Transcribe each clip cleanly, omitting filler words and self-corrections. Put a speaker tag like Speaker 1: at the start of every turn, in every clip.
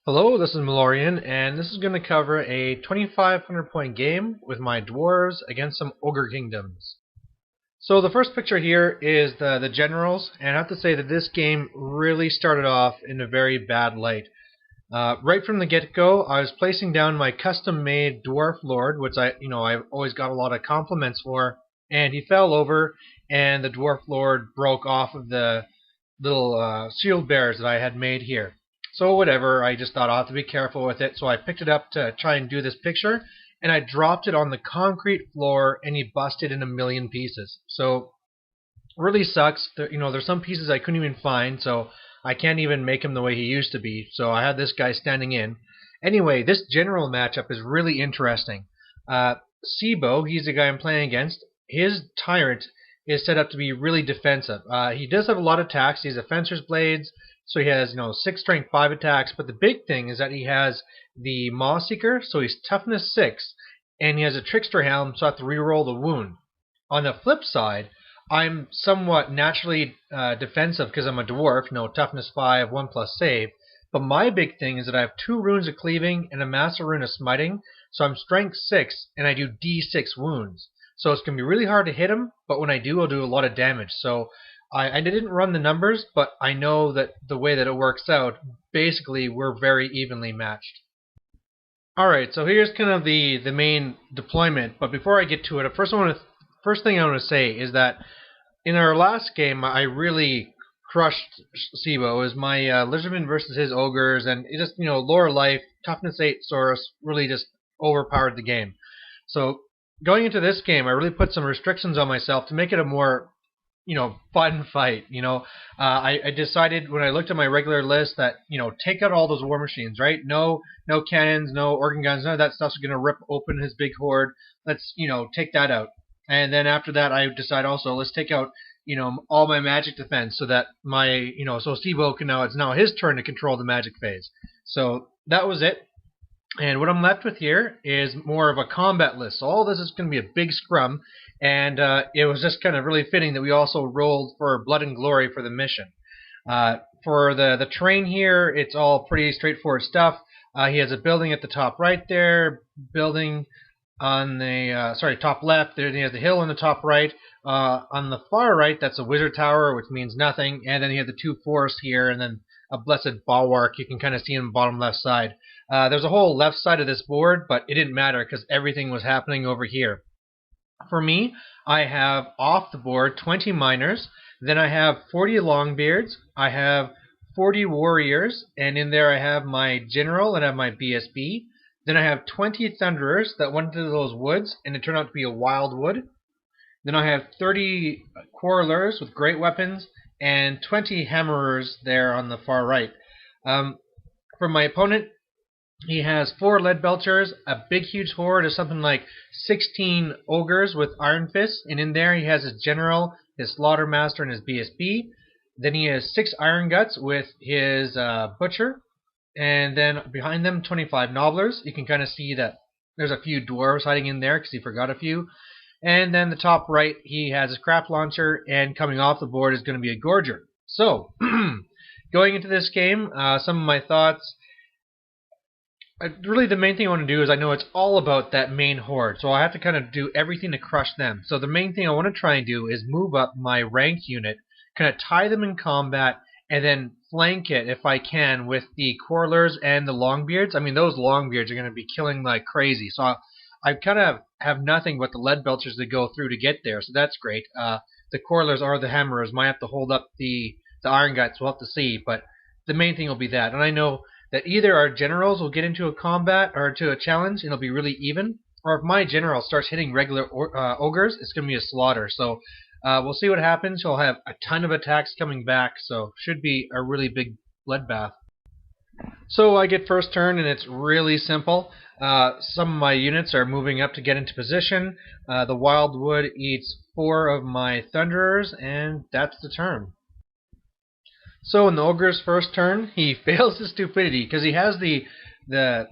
Speaker 1: Hello, this is Malorian, and this is going to cover a 2,500 point game with my Dwarves against some Ogre kingdoms. So the first picture here is the generals, and I have to say that this game really started off in a very bad light. Right from the get-go, I was placing down my custom-made Dwarf Lord, which I've always got a lot of compliments for, and he fell over, and the Dwarf Lord broke off of the little shield bearers that I had made here. So whatever, I just thought I'll have to be careful with it, so I picked it up to try and do this picture, and I dropped it on the concrete floor, and he busted in a million pieces. So, really sucks. There's some pieces I couldn't even find, so I can't even make him the way he used to be, so I had this guy standing in. Anyway, this general matchup is really interesting. Seabo, he's the guy I'm playing against. His tyrant is set up to be really defensive. He does have a lot of attacks. He has a Fencer's Blades, so he has 6 strength 5 attacks, but the big thing is that he has the Maw Seeker, so he's toughness 6, and he has a Trickster Helm, so I have to reroll the wound. On the flip side, I'm somewhat naturally defensive because I'm a dwarf, toughness 5, 1+ save, but my big thing is that I have 2 runes of cleaving and a master rune of smiting, so I'm strength 6, and I do d6 wounds. So it's going to be really hard to hit him, but when I do, I'll do a lot of damage. So I didn't run the numbers, but I know that the way that it works out, basically we're very evenly matched. Alright, so here's kind of the main deployment, but before I get to it, first thing I want to say is that in our last game, I really crushed Seabo. It was my Lizardman versus his Ogres, and it just, lower life, toughness 8 Saurus really just overpowered the game. So going into this game, I really put some restrictions on myself to make it a more fun fight. I decided when I looked at my regular list that, take out all those war machines, right? No cannons, no organ guns, none of that stuff's going to rip open his big horde. Let's, take that out. And then after that, I decide also, let's take out, all my magic defense so that my, so Seabo can it's now his turn to control the magic phase. So that was it. And what I'm left with here is more of a combat list. So all this is going to be a big scrum, and it was just kind of really fitting that we also rolled for Blood and Glory for the mission. For the terrain here, it's all pretty straightforward stuff. He has a building at the top right there, building on the top left. There he has the hill on the top right. On the far right, that's a wizard tower, which means nothing. And then you have the 2 forests here, and then a blessed bulwark. You can kind of see on the bottom left side. There's a whole left side of this board, but it didn't matter because everything was happening over here. For me, I have off the board 20 miners, then I have 40 longbeards, I have 40 warriors, and in there I have my general and I have my BSB. Then I have 20 thunderers that went into those woods, and it turned out to be a wild wood. Then I have 30 quarrelers with great weapons, and 20 hammerers there on the far right. For my opponent, he has 4 lead belchers, a big huge horde of something like 16 ogres with iron fists, and in there he has his general, his slaughtermaster, and his BSB. Then he has 6 iron guts with his butcher, and then behind them 25 nobblers. You can kind of see that there's a few dwarves hiding in there because he forgot a few. And then the top right, he has his crap launcher, and coming off the board is going to be a gorger. So, going into this game, some of my thoughts. Really, the main thing I want to do is I know it's all about that main horde, so I have to kind of do everything to crush them. So the main thing I want to try and do is move up my rank unit, kind of tie them in combat, and then flank it, if I can, with the quarrelers and the longbeards. I mean, those longbeards are going to be killing like crazy, so I kind of have nothing but the lead belchers to go through to get there, so that's great. The quarrelers or the hammerers might have to hold up the iron guts, we'll have to see, but the main thing will be that. And I know that either our generals will get into a combat or to a challenge and it'll be really even, or if my general starts hitting regular ogres, it's going to be a slaughter. So we'll see what happens. He'll have a ton of attacks coming back, so should be a really big bloodbath. So I get first turn, and it's really simple. Some of my units are moving up to get into position. The Wildwood eats 4 of my Thunderers, and that's the turn. So in the Ogre's first turn, he fails his stupidity because he has the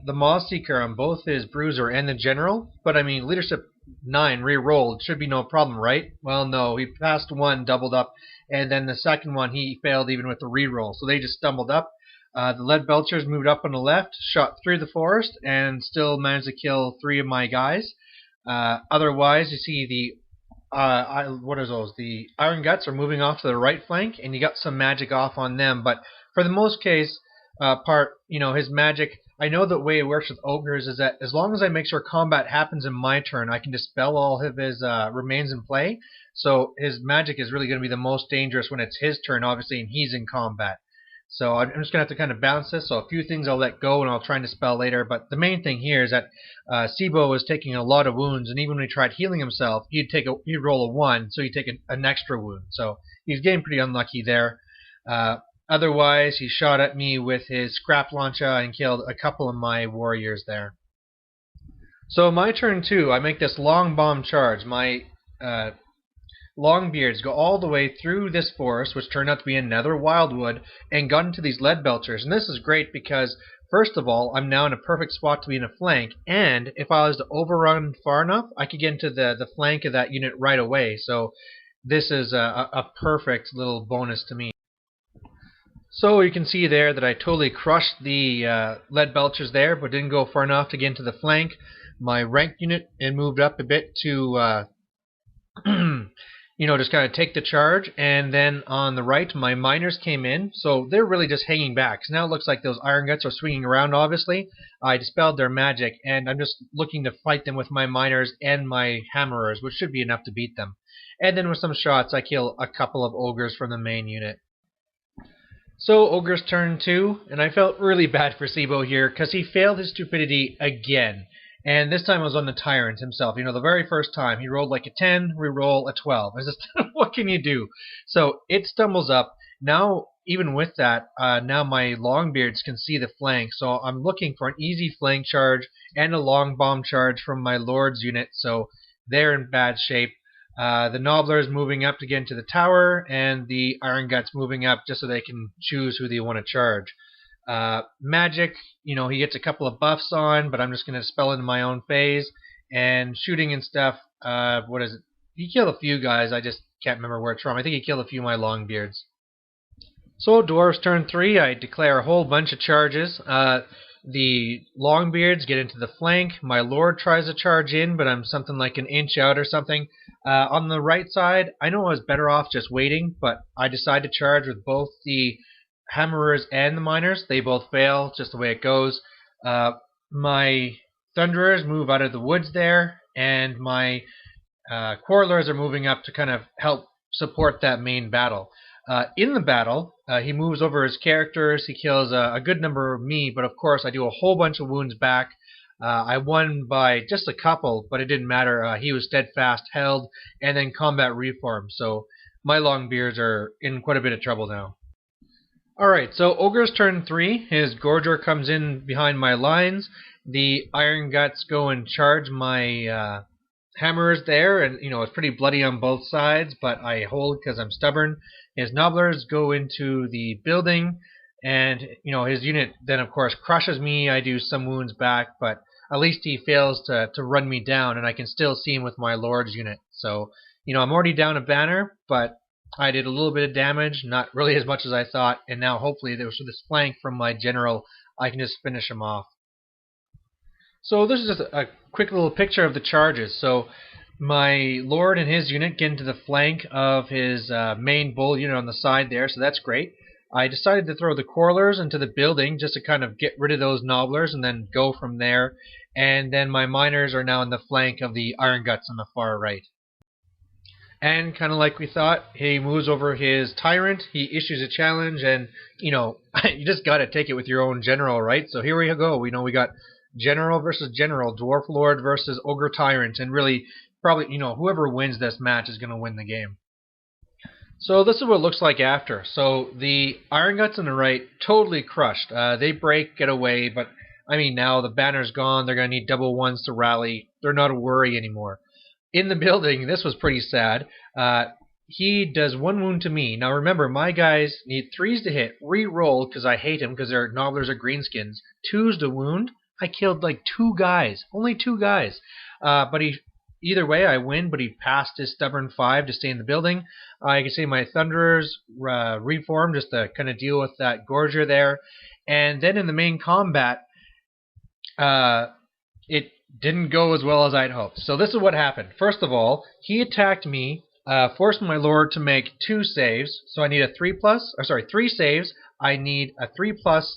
Speaker 1: Maw Seeker on both his Bruiser and the General. But I mean, Leadership 9 re-rolled should be no problem, right? Well, no, he passed 1, doubled up, and then the second one he failed even with the re-roll. So they just stumbled up. The lead belchers moved up on the left, shot through the forest, and still managed to kill 3 of my guys. Otherwise, you see the what are those? The Iron Guts are moving off to the right flank, and you got some magic off on them. But for the most case part, his magic. I know the way it works with ogres is that as long as I make sure combat happens in my turn, I can dispel all of his remains in play. So his magic is really going to be the most dangerous when it's his turn, obviously, and he's in combat. So I'm just going to have to kind of balance this. So a few things I'll let go and I'll try and dispel later. But the main thing here is that Seabo was taking a lot of wounds, and even when he tried healing himself, he'd roll a 1, so he'd take an extra wound. So he's getting pretty unlucky there. Otherwise, he shot at me with his scrap launcher and killed a couple of my warriors there. So my turn 2, I make this long bomb charge. My Longbeards go all the way through this forest, which turned out to be another wildwood, and got into these lead belchers. And this is great because, first of all, I'm now in a perfect spot to be in a flank, and if I was to overrun far enough, I could get into the flank of that unit right away. So this is a perfect little bonus to me. So you can see there that I totally crushed the lead belchers there, but didn't go far enough to get into the flank. My ranked unit moved up a bit to just kind of take the charge, and then on the right my miners came in, so they're really just hanging back. So now it looks like those Iron Guts are swinging around. Obviously I dispelled their magic, and I'm just looking to fight them with my miners and my hammerers, which should be enough to beat them. And then with some shots I kill a couple of ogres from the main unit. So Ogre's turn 2, and I felt really bad for Seabo here because he failed his stupidity again. And this time it was on the Tyrant himself. The very first time he rolled like a 10, re-roll a 12. I just, what can you do? So it stumbles up. Now, even with that, now my Longbeards can see the flank. So I'm looking for an easy flank charge and a long bomb charge from my Lord's unit. So they're in bad shape. The Nobblers moving up to get into the tower, and the Iron Guts moving up just so they can choose who they want to charge. Magic, he gets a couple of buffs on, but I'm just going to spell into my own phase. And shooting and stuff, what is it? He killed a few guys, I just can't remember where it's from. I think he killed a few of my Longbeards. So Dwarfs turn 3, I declare a whole bunch of charges. The Longbeards get into the flank. My Lord tries to charge in, but I'm something like an inch out or something. On the right side, I know I was better off just waiting, but I decide to charge with both the hammerers and the miners. They both fail, just the way it goes. My Thunderers move out of the woods there, and my Quarrelers are moving up to kind of help support that main battle. In the battle, he moves over his characters. He kills a good number of me, but of course I do a whole bunch of wounds back. I won by just a couple, but it didn't matter. He was steadfast, held, and then combat reformed. So my Longbeards are in quite a bit of trouble now. Alright, so Ogre's turn 3. His Gorger comes in behind my lines. The Iron Guts go and charge my hammerers there, and it's pretty bloody on both sides, but I hold because I'm stubborn. His Nobblers go into the building, and his unit then of course crushes me. I do some wounds back, but at least he fails to run me down, and I can still see him with my Lord's unit. So I'm already down a banner, but I did a little bit of damage, not really as much as I thought, and now hopefully with this flank from my general I can just finish him off. So this is just a quick little picture of the charges. So my Lord and his unit get into the flank of his main bull unit on the side there, so that's great. I decided to throw the Quarrelers into the building just to kind of get rid of those Nobblers and then go from there. And then my miners are now in the flank of the Iron Guts on the far right. And kind of like we thought, he moves over his Tyrant, he issues a challenge, and you just got to take it with your own general, right? So here we go. We got General versus General, Dwarf Lord versus Ogre Tyrant, and really probably whoever wins this match is going to win the game. So this is what it looks like after. So the Iron Guts on the right, totally crushed. They break, get away, but I mean now the banner's gone, they're going to need double ones to rally. They're not a worry anymore. In the building, this was pretty sad. He does 1 wound to me. Now remember, my guys need 3s to hit, re-roll because I hate him because their Nobblers are greenskins. 2s to wound. I killed like 2 guys, only 2 guys. But either way, I win, but he passed his stubborn 5 to stay in the building. I can say my Thunderers reformed just to kind of deal with that Gorger there. and then in the main combat, it didn't go as well as I'd hoped. So this is what happened. First of all, he attacked me, forced my lord to make 2 saves. So I need a 3 saves. I need a 3+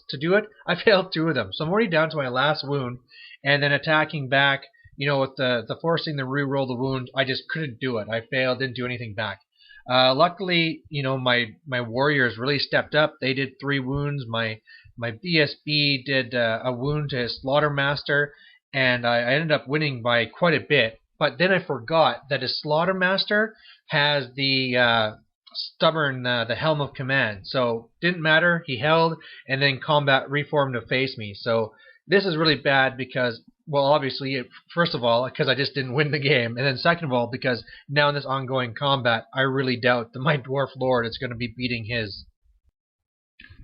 Speaker 1: to do it. I failed 2 of them, so I'm already down to my last wound. And then attacking back, with the forcing to re-roll the wound, I just couldn't do it. I failed, didn't do anything back. Luckily, my warriors really stepped up. They did 3 wounds. My BSB did a wound to his Slaughtermaster, and I ended up winning by quite a bit. But then I forgot that his Slaughtermaster has the stubborn, the Helm of Command. So didn't matter. He held, and then combat reformed to face me. So this is really bad because, well, obviously, first of all, because I just didn't win the game, and then second of all, because now in this ongoing combat, I really doubt that my Dwarf Lord is going to be beating his.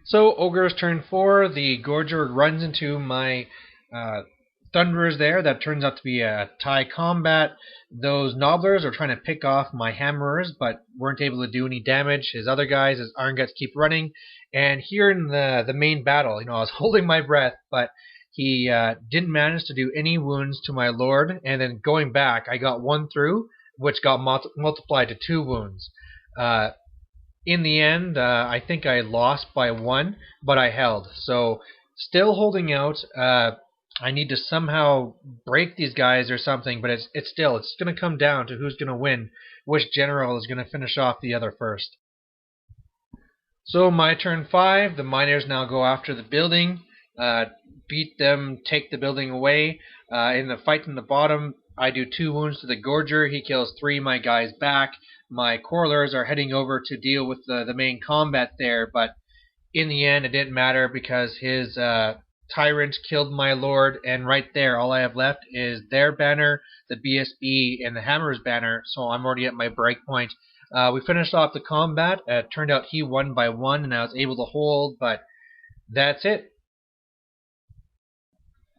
Speaker 1: So, Ogre's turn 4, the Gorger runs into my Thunderers there. That turns out to be a tie combat. Those Nobblers are trying to pick off my Hammerers, but weren't able to do any damage. His other guys, his Iron Guts, keep running. And here in the main battle, I was holding my breath, but he didn't manage to do any wounds to my lord, and then going back, I got 1 through, which got multiplied to 2 wounds. In the end, I think I lost by 1, but I held. So, still holding out. I need to somehow break these guys or something, but it's going to come down to who's going to win, which general is going to finish off the other first. So, my turn 5, the miners now go after the building. Beat them, take the building away. In the fight in the bottom, I do 2 wounds to the Gorger. He kills 3 of my guys back. My Corlers are heading over to deal with the main combat there, but in the end, it didn't matter because his Tyrant killed my lord, and right there, all I have left is their banner, the BSB, and the Hammer's banner, so I'm already at my break point. We finished off the combat. It turned out he won by 1, and I was able to hold, but that's it.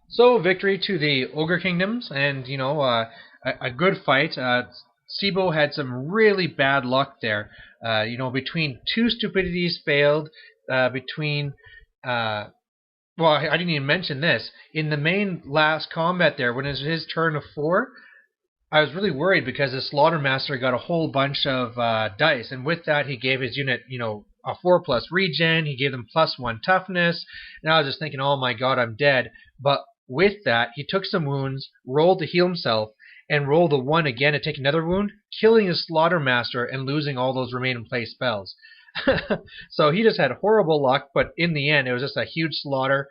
Speaker 1: So, victory to the Ogre Kingdoms, and, a good fight. Seabo had some really bad luck there. Between 2 stupidities failed, well, I didn't even mention this. In the main last combat there, when it was his turn of 4, I was really worried because the Slaughtermaster got a whole bunch of dice, and with that he gave his unit, a 4+ regen, he gave them +1 toughness, and I was just thinking, oh my god, I'm dead. But with that, he took some wounds, rolled to heal himself, and rolled a 1 again to take another wound, killing his Slaughtermaster and losing all those remain in place spells. So he just had horrible luck, but in the end, it was just a huge slaughter.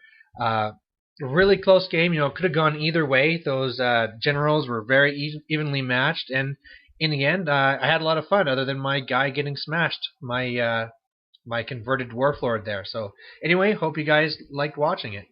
Speaker 1: Really close game. Could have gone either way. Those generals were very evenly matched, and in the end, I had a lot of fun. Other than my guy getting smashed, my converted Dwarf Lord there. So anyway, hope you guys liked watching it.